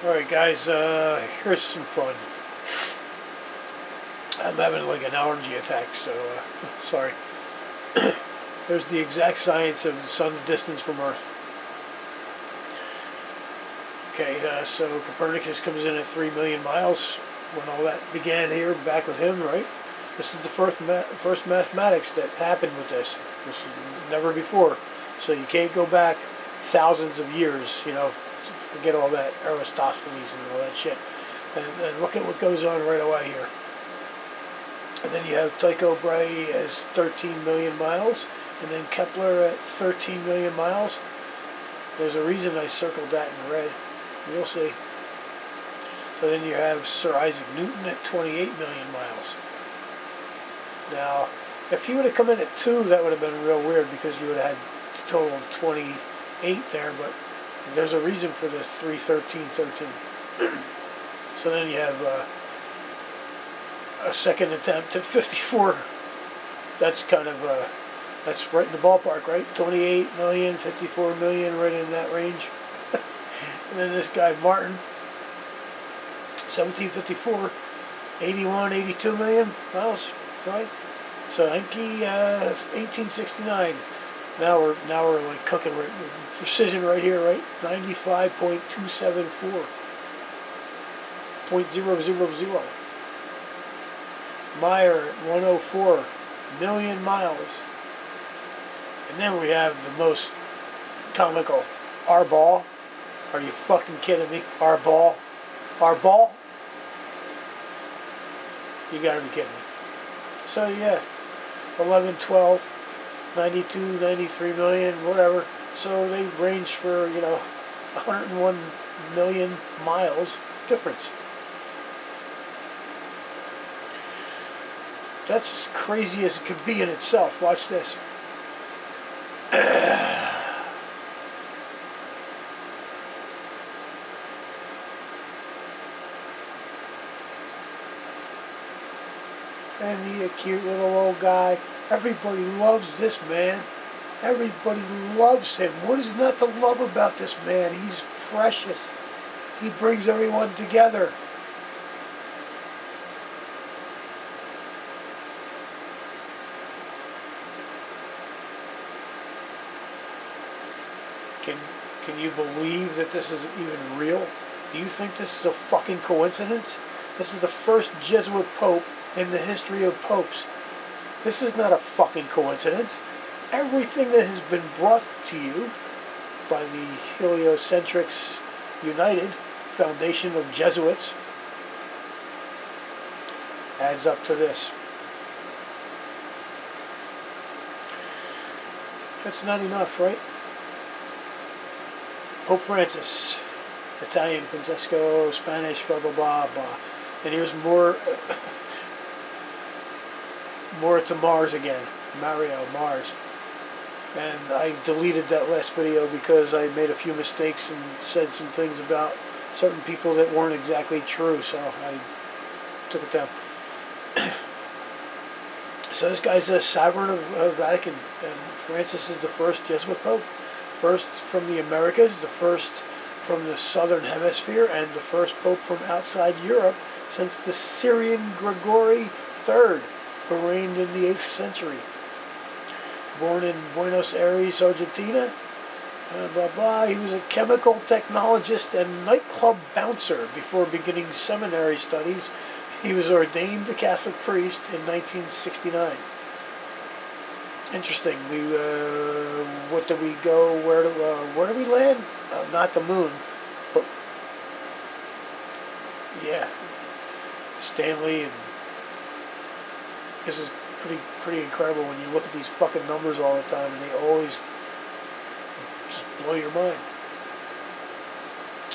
Alright guys, here's some fun. I'm having like an allergy attack, so sorry. There's the exact science of the sun's distance from Earth. Okay, so Copernicus comes in at 3 million miles when all that began here, back with him, right? This is the first mathematics that happened with this. This is never before. So you can't go back thousands of years, you know, forget all that Aristophanes and all that shit. And look at what goes on right away here. And then you have Tycho Brahe as 13 million miles, and then Kepler at 13 million miles. There's a reason I circled that in red. You'll see. So then you have Sir Isaac Newton at 28 million miles. Now, if he would have come in at 2, that would have been real weird, because you would have had a total of 28 there, but there's a reason for this 3, 13, 13. So then you have a second attempt at 54. That's kind of, that's right in the ballpark, right? 28 million, 54 million, right in that range. And then this guy, Martin, 1754, 81, 82 million miles, right? So Enki, 1869. Now we're like cooking right, precision right here, right? 95.274. 0.000. Meyer at 104 million miles. And then we have the most comical, our ball. Are you fucking kidding me? Our ball? Our ball? You gotta be kidding me. So yeah, 11, 12, 92, 93 million, whatever. So they range for, you know, 101 million miles difference. That's as crazy as it could be in itself. Watch this. And he a cute little old guy. Everybody loves this man. Everybody loves him. What is not to love about this man? He's precious. He brings everyone together. Can you believe that this is even real? Do you think this is a fucking coincidence? This is the first Jesuit Pope in the history of popes. This is not a fucking coincidence. Everything that has been brought to you by the Heliocentrics United Foundation of Jesuits adds up to this. That's not enough, right? Pope Francis, Italian, Francesco, Spanish, blah, blah, blah, blah. And here's more to Mars again. Mario, Mars. And I deleted that last video because I made a few mistakes and said some things about certain people that weren't exactly true, so I took it down. So this guy's a sovereign of Vatican, and Francis is the first Jesuit Pope. First from the Americas, the first from the southern hemisphere, and the first pope from outside Europe since the Syrian Gregory III, who reigned in the 8th century. Born in Buenos Aires, Argentina, blah blah. He was a chemical technologist and nightclub bouncer before beginning seminary studies. He was ordained a Catholic priest in 1969. Interesting. What do we go? Where do we land? Not the moon, but yeah, Stanley. And this is pretty incredible when you look at these fucking numbers all the time, and they always just blow your mind.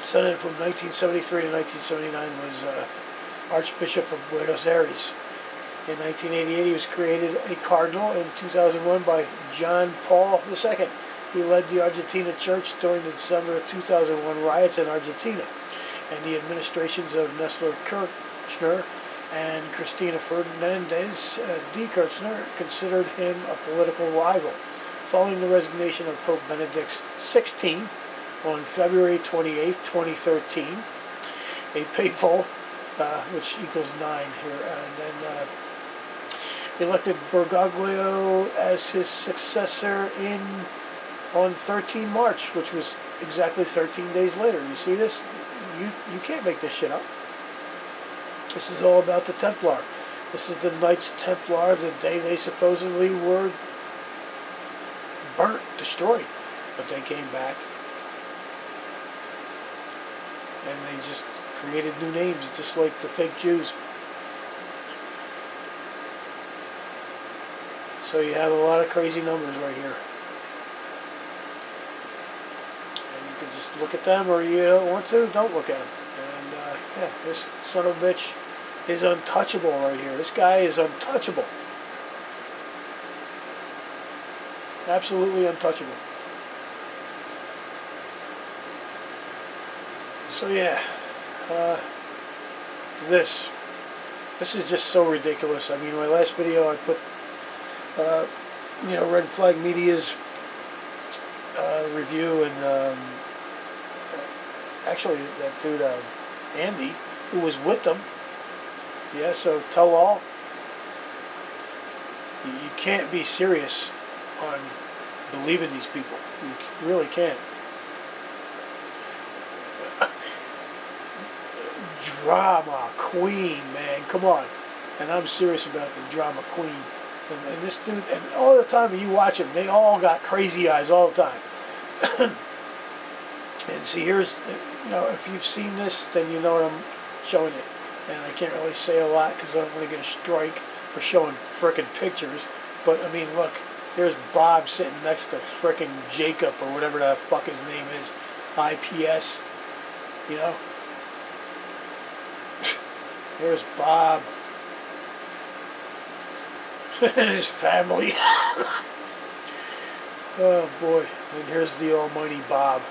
So then, from 1973 to 1979 was Archbishop of Buenos Aires. In 1988, he was created a cardinal. In 2001 by John Paul II. He led the Argentina Church during the December 2001 riots in Argentina, and the administrations of Néstor Kirchner and Cristina Fernández de Kirchner considered him a political rival. Following the resignation of Pope Benedict XVI on February 28, 2013, a paypal, which equals 9 here, and then elected Bergoglio as his successor on 13 March, which was exactly 13 days later. You see this? You can't make this shit up. This is all about the Templar. This is the Knights Templar, the day they supposedly were burnt, destroyed. But they came back. And they just created new names, just like the fake Jews. So you have a lot of crazy numbers right here. And you can just look at them, or you don't want to, don't look at them. And yeah, this son of a bitch is untouchable right here. This guy is untouchable. Absolutely untouchable. So yeah, this is just so ridiculous. I mean, my last video I put, Red Flag Media's review, and actually that dude Andy, who was with them. Yeah, so tell all. You can't be serious on believing these people. You really can't. Drama queen, man, come on. And I'm serious about the drama queen. And this dude, and all the time you watch them, they all got crazy eyes all the time. And see, here's, if you've seen this, then you know what I'm showing you. And I can't really say a lot because I don't want to get a strike for showing frickin' pictures. But, I mean, look, here's Bob sitting next to frickin' Jacob, or whatever the fuck his name is. IPS, Here's Bob. And his family. Oh, boy. And here's the almighty Bob.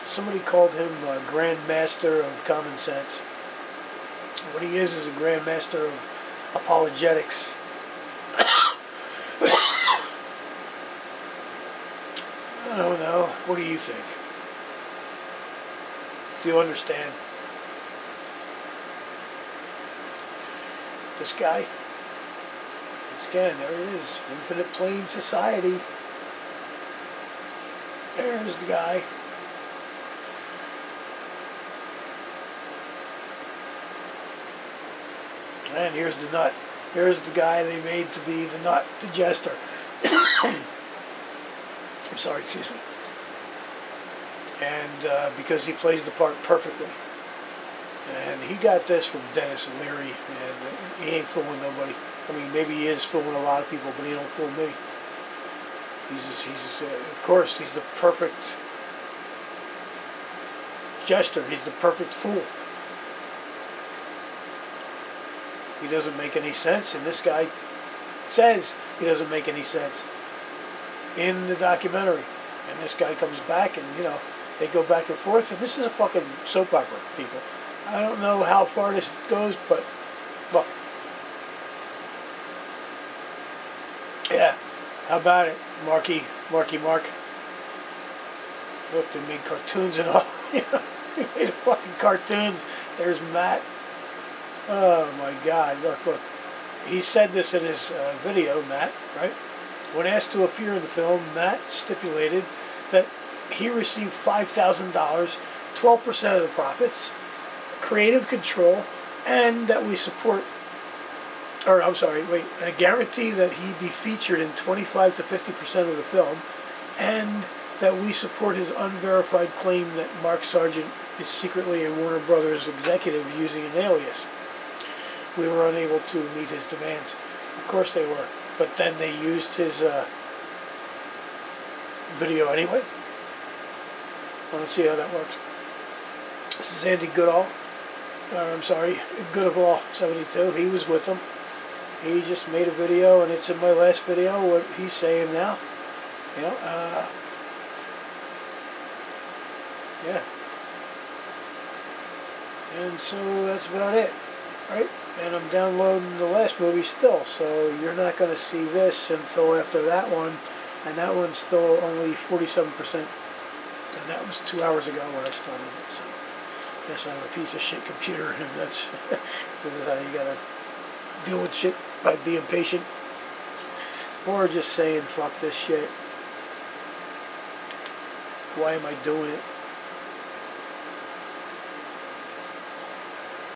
Somebody called him a Grand Master of Common Sense. What he is a Grand Master of Apologetics. I don't know. What do you think? Do you understand? This guy. Once again, there it is. Infinite Plane Society. There's the guy. And here's the nut. Here's the guy they made to be the nut, the jester. I'm sorry, excuse me. And because he plays the part perfectly. And he got this from Dennis Leary, and he ain't fooling nobody. I mean, maybe he is fooling a lot of people, but he don't fool me. He's of course, he's the perfect jester. He's the perfect fool. He doesn't make any sense, and this guy says he doesn't make any sense in the documentary. And this guy comes back, and they go back and forth, and this is a fucking soap opera, people. I don't know how far this goes, but look. Yeah, how about it, Mark? Look, they made cartoons and all. They made fucking cartoons. There's Matt. Oh my God, look. He said this in his video, Matt, right? When asked to appear in the film, Matt stipulated that he received $5,000, 12% of the profits, creative control, and that we support, and a guarantee that he be featured in 25 to 50% of the film, and that we support his unverified claim that Mark Sargent is secretly a Warner Brothers executive using an alias. We were unable to meet his demands. Of course they were, but then they used his video anyway. Well, let's see how that works. This is Andy Goodall. Goodall 72. He was with them. He just made a video, and it's in my last video, what he's saying now. Yeah. And so that's about it, right? And I'm downloading the last movie still, so you're not going to see this until after that one, and that one's still only 47%, and that was 2 hours ago when I started it. So Guess I have a piece of shit computer, and this is how you gotta deal with shit, by being patient. Or just saying, fuck this shit. Why am I doing it?